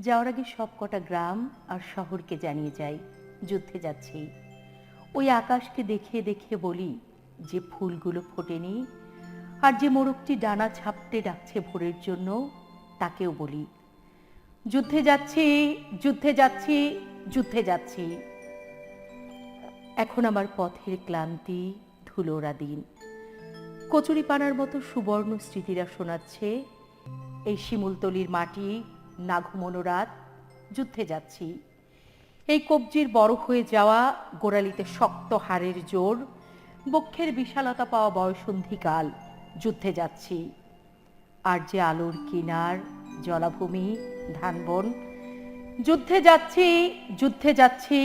যাওয়ার আগে সব কটা গ্রাম আর শহরকে জানিয়ে যাই যুদ্ধে যাচ্ছি। ওই আকাশকে দেখিয়ে দেখিয়ে বলি যে ফুলগুলো ফোটেনি, আর যে মোরগটি ডানা ঝাপটে ডাকছে ভোরের জন্য তাকেও বলি যুদ্ধে যাচ্ছি, যুদ্ধে যাচ্ছি, যুদ্ধে যাচ্ছি। এখন আমার পথের ক্লান্তি ধুলোরা দিন, কচুরিপানার মতো সুবর্ণ স্মৃতিরা শোনাচ্ছে এই শিমুলতলির মাটি, না ঘুমোনো রাত, যুদ্ধে যাচ্ছি। এই কবজির বড় হয়ে যাওয়া গোড়ালিতে শক্ত হাড়ের জোর, বক্ষের বিশালতা পাওয়া বয়সন্ধিকাল, যুদ্ধে যাচ্ছি। আর যে আলোর কিনার, জলাভূমি, ধানবন, যুদ্ধে যাচ্ছি, যুদ্ধে যাচ্ছি,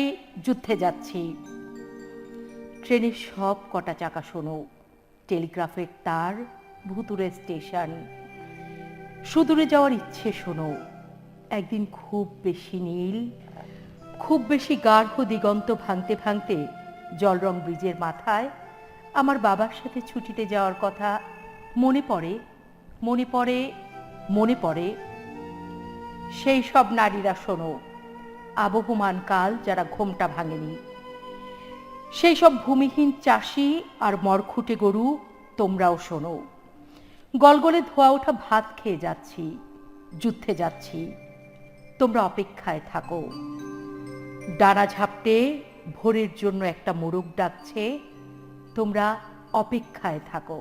যুদ্ধে যাচ্ছি। ট্রেনের সব কটা চাকা শোনো, টেলিগ্রাফের তার, ভুতুরে স্টেশন। সুদূরে যাওয়ার ইচ্ছে শোনো, একদিন খুব বেশি নীল, খুব বেশি গাঢ় দিগন্ত ভাঙতে ভাঙতে জলরং ব্রিজের মাথায় আমার বাবার সাথে ছুটিতে যাওয়ার কথা মনে পড়ে, মনে পড়ে, মনে পড়ে। সেই সব নারীরা শোনো, আবহমান কাল যারা ঘোমটা ভাঙেনি। সেই সব ভূমিহীন চাষি আর মরখুটে গরু, তোমরাও শোনো। গলগলে ধোয়া ওঠা ভাত খেয়ে যাচ্ছি, যুদ্ধে যাচ্ছি। তোমরা অপেক্ষায় থাকো। ডানা ঝাপটে ভোরের জন্য একটা মোরগ ডাকছে, তোমরা অপেক্ষায় থাকো।